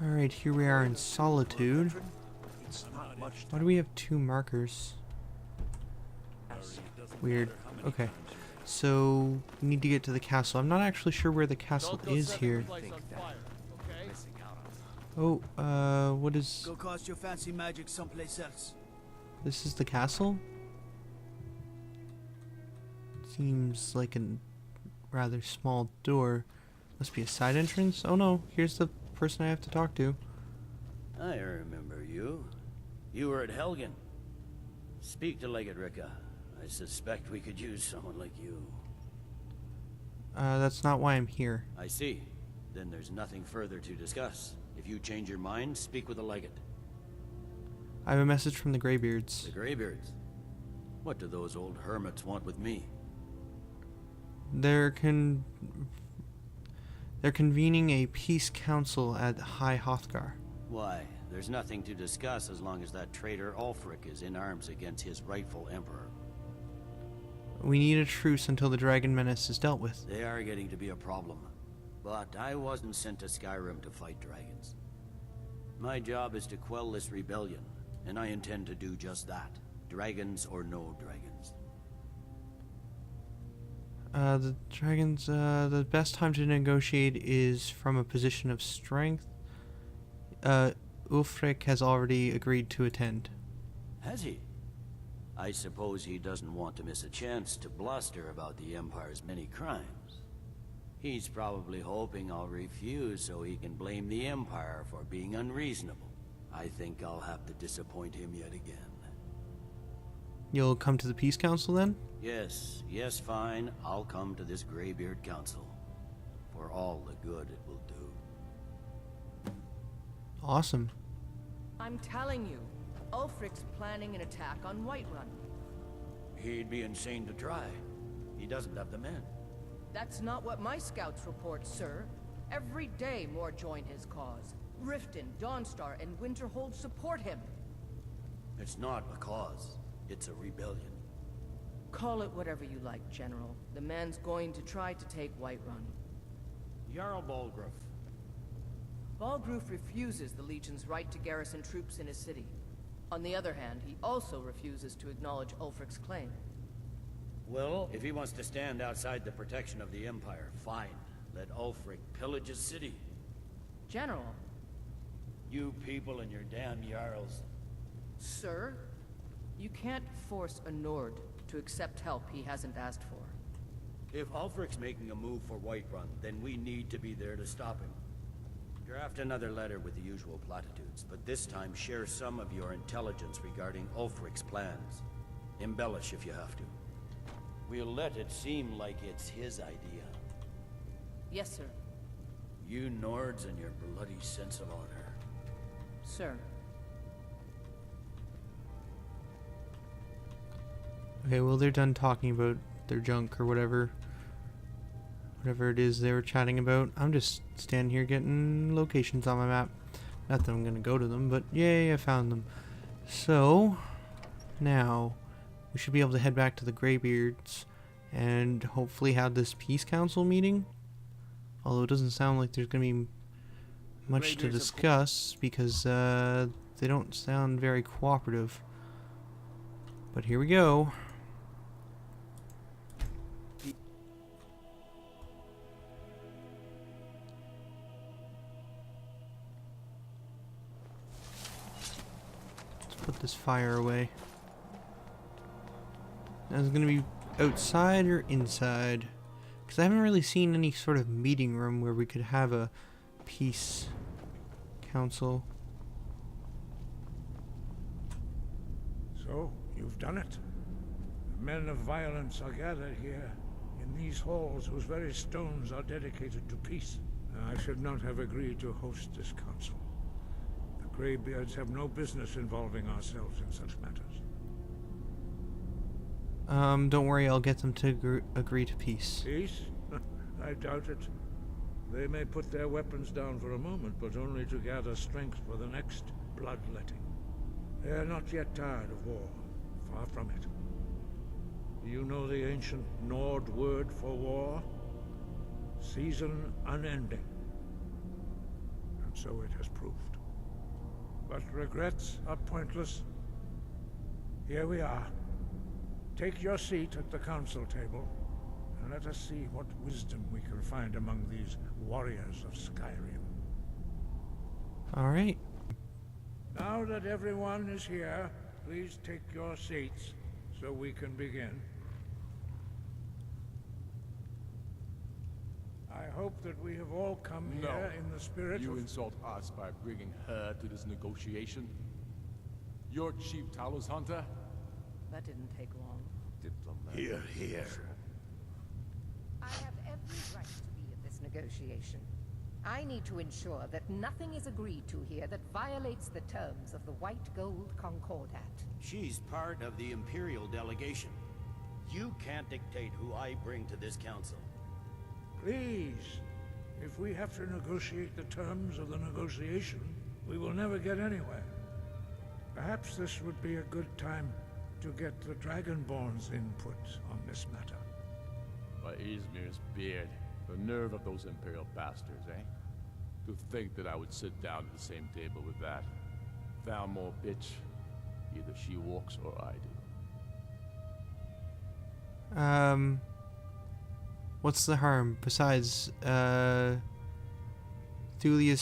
Alright, here we are in Solitude. Why do we have two markers? Weird. Okay. So, we need to get to the castle. I'm not actually sure where the castle is here. Oh, what is... Go cast your fancy magic someplace else. This is the castle? Seems like a rather small door. Must be a side entrance? Oh no, here's the person I have to talk to. I remember you. You were at Helgen. Speak to Legate Ricka. I suspect we could use someone like you. That's not why I'm here. I see. Then there's nothing further to discuss. If you change your mind, speak with the Legate. I have a message from the Greybeards. The Greybeards? What do those old hermits want with me? They're convening a peace council at High Hrothgar. Why? There's nothing to discuss as long as that traitor Ulfric is in arms against his rightful emperor. We need a truce until the dragon menace is dealt with. They are getting to be a problem. But I wasn't sent to Skyrim to fight dragons. My job is to quell this rebellion, and I intend to do just that. Dragons or no dragons. The best time to negotiate is from a position of strength. Ulfric has already agreed to attend. Has he? I suppose he doesn't want to miss a chance to bluster about the Empire's many crimes. He's probably hoping I'll refuse so he can blame the Empire for being unreasonable. I think I'll have to disappoint him yet again. You'll come to the Peace Council then? Yes, fine. I'll come to this Greybeard Council. For all the good it will do. Awesome. I'm telling you, Ulfric's planning an attack on Whiterun. He'd be insane to try. He doesn't have the men. That's not what my scouts report, sir. Every day more join his cause. Riften, Dawnstar, and Winterhold support him. It's not a cause. It's a rebellion. Call it whatever you like, General. The man's going to try to take Whiterun. Jarl Balgruuf. Balgruuf refuses the Legion's right to garrison troops in his city. On the other hand, he also refuses to acknowledge Ulfric's claim. Well, if he wants to stand outside the protection of the Empire, fine. Let Ulfric pillage his city. General. You people and your damn Jarls. Sir, you can't force a Nord to accept help he hasn't asked for. If Ulfric's making a move for Whiterun, then we need to be there to stop him. Draft another letter with the usual platitudes, but this time share some of your intelligence regarding Ulfric's plans. Embellish if you have to. We'll let it seem like it's his idea. Yes, sir. You Nords and your bloody sense of honor. Sir. Okay, well they're done talking about their junk or whatever it is they were chatting about. I'm just standing here getting locations on my map. Not that I'm gonna go to them, but yay, I found them. So now we should be able to head back to the Greybeards and hopefully have this Peace Council meeting. Although it doesn't sound like there's gonna be much to discuss because they don't sound very cooperative. But here we go. Put this fire away. Now, is it going to be outside or inside? Because I haven't really seen any sort of meeting room where we could have a peace council. So, you've done it. The men of violence are gathered here, in these halls whose very stones are dedicated to peace. I should not have agreed to host this council. Greybeards have no business involving ourselves in such matters. Don't worry, I'll get them to agree to peace. Peace? I doubt it. They may put their weapons down for a moment, but only to gather strength for the next bloodletting. They are not yet tired of war. Far from it. Do you know the ancient Nord word for war? Season unending. so it has proved. But regrets are pointless. Here we are. Take your seat at the council table, and let us see what wisdom we can find among these warriors of Skyrim. Alright. Now that everyone is here, please take your seats so we can begin. I hope that we have all come here in the spirit You of... insult us by bringing her to this negotiation? You're Chief Talos Hunter? That didn't take long. Diplomat. Here. I have every right to be at this negotiation. I need to ensure that nothing is agreed to here that violates the terms of the White Gold Concordat. She's part of the Imperial delegation. You can't dictate who I bring to this council. Please, if we have to negotiate the terms of the negotiation, we will never get anywhere. Perhaps this would be a good time to get the Dragonborn's input on this matter. By Izmir's beard. The nerve of those Imperial bastards, eh? To think that I would sit down at the same table with that. Thalmor bitch. Either she walks or I do. What's the harm? Besides, Thulius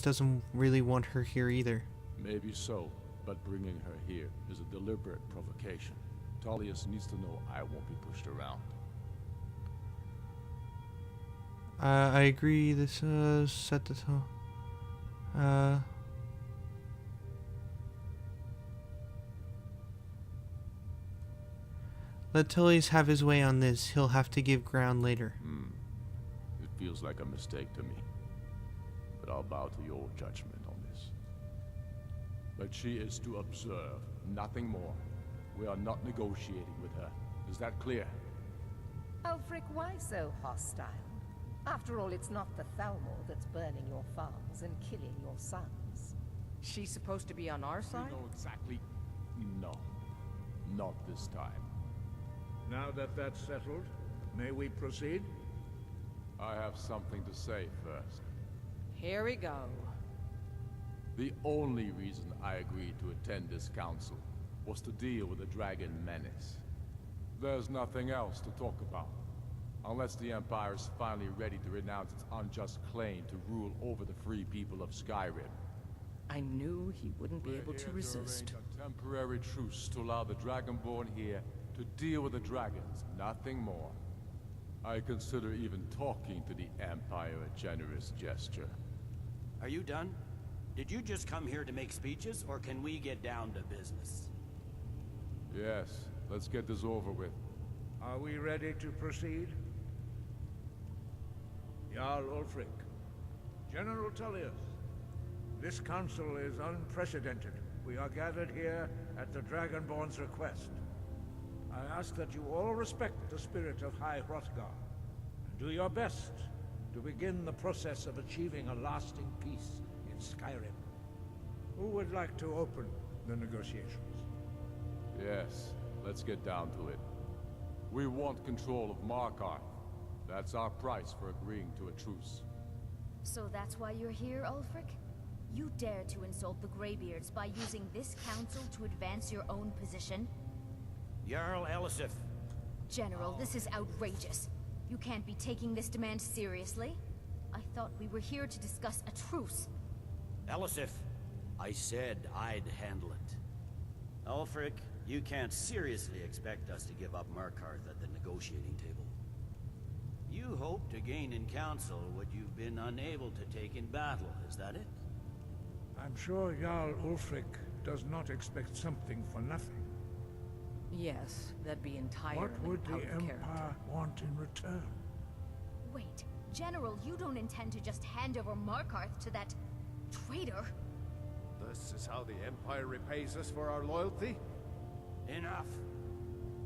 doesn't really want her here either. Maybe so, but bringing her here is a deliberate provocation. Tullius needs to know I won't be pushed around. I agree. This set the tone. Let Tullius have his way on this. He'll have to give ground later. It feels like a mistake to me. But I'll bow to your judgment on this. But she is to observe, nothing more. We are not negotiating with her. Is that clear? Ulfric, why so hostile? After all, it's not the Thalmor that's burning your farms and killing your sons. She's supposed to be on our You side? know exactly. No. Not this time. Now that that's settled, may we proceed? I have something to say first. Here we go. The only reason I agreed to attend this council was to deal with the dragon menace. There's nothing else to talk about. Unless the Empire is finally ready to renounce its unjust claim to rule over the free people of Skyrim. I knew he wouldn't be We're able here to resist. arrange a temporary truce to allow the Dragonborn here to deal with the dragons, nothing more. I consider even talking to the Empire a generous gesture. Are you done? Did you just come here to make speeches, or can we get down to business? Yes, let's get this over with. Are we ready to proceed? Jarl Ulfric, General Tullius, this council is unprecedented. We are gathered here at the Dragonborn's request. I ask that you all respect the spirit of High Hrothgar, and do your best to begin the process of achieving a lasting peace in Skyrim. Who would like to open the negotiations? Yes, let's get down to it. We want control of Markarth. That's our price for agreeing to a truce. So that's why you're here, Ulfric? You dare to insult the Greybeards by using this council to advance your own position? Jarl Elisif. General, this is outrageous. You can't be taking this demand seriously. I thought we were here to discuss a truce. Elisif, I said I'd handle it. Ulfric, you can't seriously expect us to give up Markarth at the negotiating table. You hope to gain in council what you've been unable to take in battle, is that it? I'm sure Jarl Ulfric does not expect something for nothing. Yes, that'd be entirely What would the out of Empire character. want in return? Wait, General, you don't intend to just hand over Markarth to that traitor? This is how the Empire repays us for our loyalty? Enough.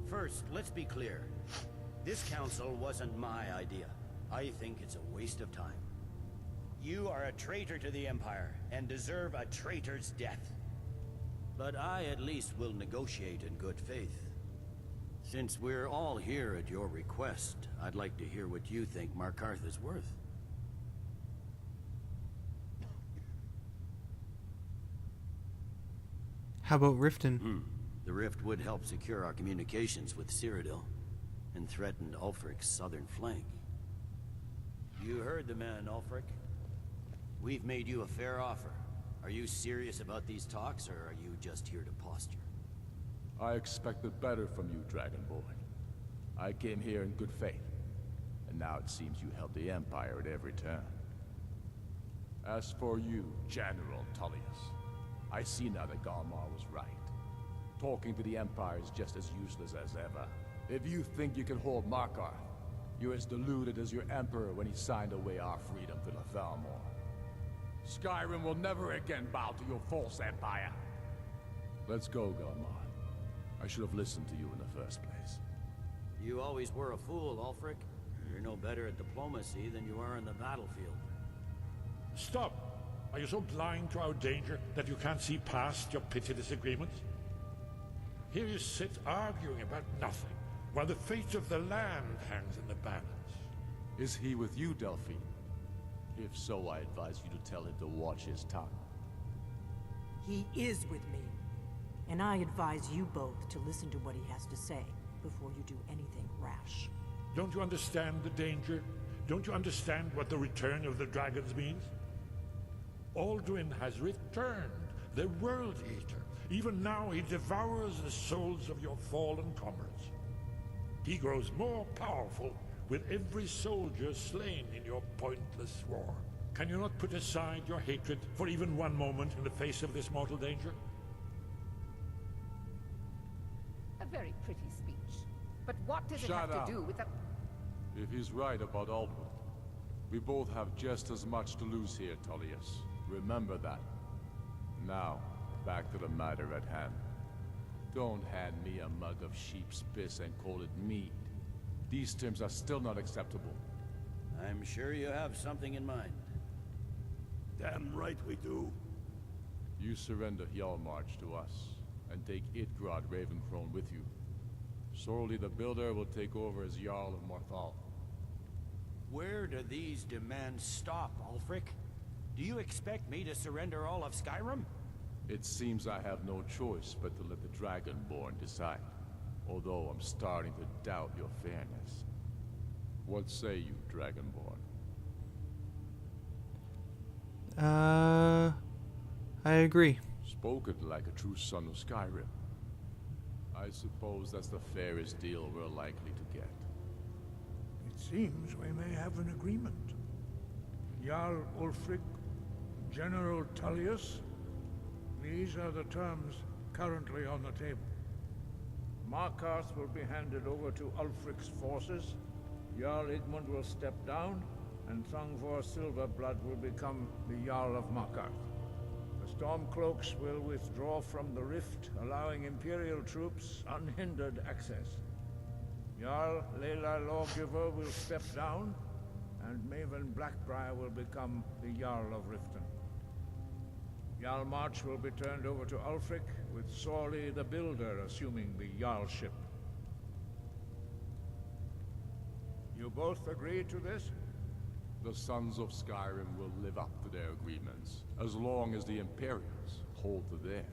First, let's be clear. This council wasn't my idea. I think it's a waste of time. You are a traitor to the Empire, and deserve a traitor's death. But I at least will negotiate in good faith. Since we're all here at your request, I'd like to hear what you think Markarth is worth. How about Riften? The rift would help secure our communications with Cyrodiil, and threatened Ulfric's southern flank. You heard the man, Ulfric. We've made you a fair offer. Are you serious about these talks, or are you just here to posture? I expected better from you, Dragonborn. I came here in good faith, and now it seems you help the Empire at every turn. As for you, General Tullius, I see now that Galmar was right. Talking to the Empire is just as useless as ever. If you think you can hold Markarth, you're as deluded as your Emperor when he signed away our freedom to the Thalmor. Skyrim will never again bow to your false empire. Let's go, Galmar. I should have listened to you in the first place. You always were a fool, Ulfric. You're no better at diplomacy than you are in the battlefield. Stop! Are you so blind to our danger that you can't see past your petty disagreements? Here you sit arguing about nothing, while the fate of the land hangs in the balance. Is he with you, Delphine? If so, I advise you to tell him to watch his tongue. He is with me. And I advise you both to listen to what he has to say before you do anything rash. Don't you understand the danger? Don't you understand what the return of the dragons means? Alduin has returned, the World Eater. Even now he devours the souls of your fallen comrades. He grows more powerful with every soldier slain in your pointless war. Can you not put aside your hatred for even one moment in the face of this mortal danger? A very pretty speech. But what does it Shut have up. to do with the... If he's right about Alduin, we both have just as much to lose here, Tullius. Remember that. Now, back to the matter at hand. Don't hand me a mug of sheep's piss and call it mead. These terms are still not acceptable. I'm sure you have something in mind. Damn right we do. You surrender Hjalmarch to us, and take Idgrod Ravencrone with you. Sorli the Builder will take over as Jarl of Morthal. Where do these demands stop, Ulfric? Do you expect me to surrender all of Skyrim? It seems I have no choice but to let the Dragonborn decide. Although I'm starting to doubt your fairness. What say you, Dragonborn? I agree. Spoken like a true son of Skyrim. I suppose that's the fairest deal we're likely to get. It seems we may have an agreement. Jarl Ulfric, General Tullius, these are the terms currently on the table. Markarth will be handed over to Ulfric's forces, Jarl Igmund will step down, and Thongvor Silverblood will become the Jarl of Markarth. The Stormcloaks will withdraw from the rift, allowing Imperial troops unhindered access. Jarl Leila Lawgiver will step down, and Maven Blackbriar will become the Jarl of Riften. Hjalmarch will be turned over to Ulfric, with Sorli the Builder assuming the Jarlship. You both agree to this? The Sons of Skyrim will live up to their agreements, as long as the Imperials hold to theirs.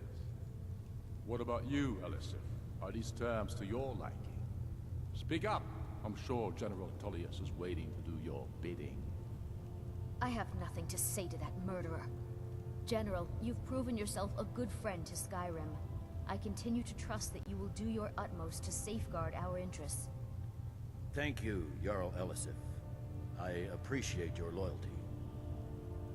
What about you, Elisif? Are these terms to your liking? Speak up! I'm sure General Tullius is waiting to do your bidding. I have nothing to say to that murderer. General, you've proven yourself a good friend to Skyrim. I continue to trust that you will do your utmost to safeguard our interests. Thank you, Jarl Elisif. I appreciate your loyalty.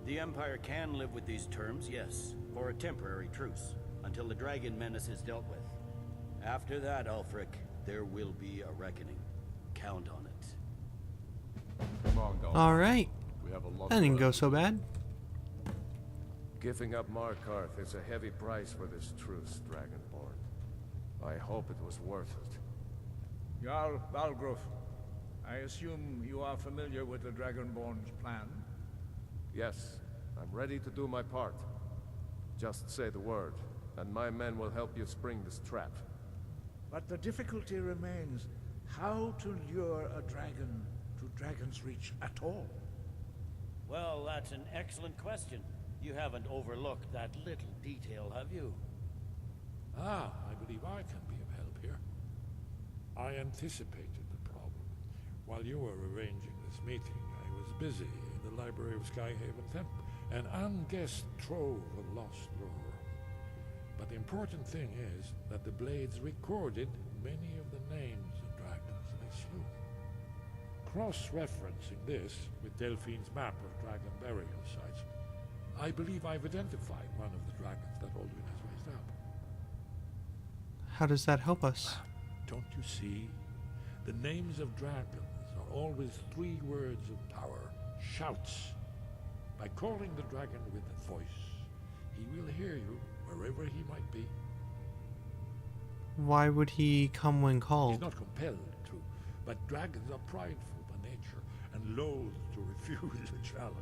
The Empire can live with these terms, yes, for a temporary truce, until the dragon menace is dealt with. After that, Ulfric, there will be a reckoning. Count on it. Come on, Galmar. Alright. We have a lot That didn't go so bad. Giving up Markarth is a heavy price for this truce, Dragonborn. I hope it was worth it. Jarl Balgruf, I assume you are familiar with the Dragonborn's plan? Yes, I'm ready to do my part. Just say the word, and my men will help you spring this trap. But the difficulty remains how to lure a dragon to Dragon's Reach at all. Well, that's an excellent question. You haven't overlooked that little detail, have you? Ah, I believe I can be of help here. I anticipated the problem. While you were arranging this meeting, I was busy in the library of Skyhaven Temple, an unguessed trove of lost lore. But the important thing is that the Blades recorded many of the names of dragons they slew. Cross-referencing this with Delphine's map of dragon burial sites, I believe I've identified one of the dragons that Alduin has raised up. How does that help us? Don't you see? The names of dragons are always 3 words of power. Shouts. By calling the dragon with a voice, he will hear you wherever he might be. Why would he come when called? He's not compelled to, but dragons are prideful by nature and loath to refuse a challenge.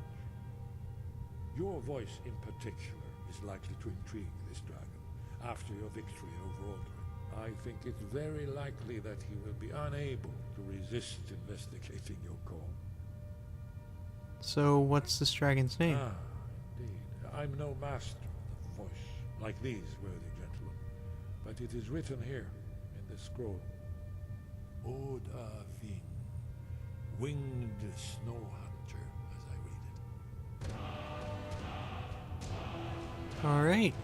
Your voice in particular is likely to intrigue this dragon after your victory over Alduin. I think it's very likely that he will be unable to resist investigating your call. So what's this dragon's name? Ah, indeed. I'm no master of the voice, like these worthy gentlemen, but it is written here in this scroll. Dovahkiin, winged snow hunter, as I read it. Alright.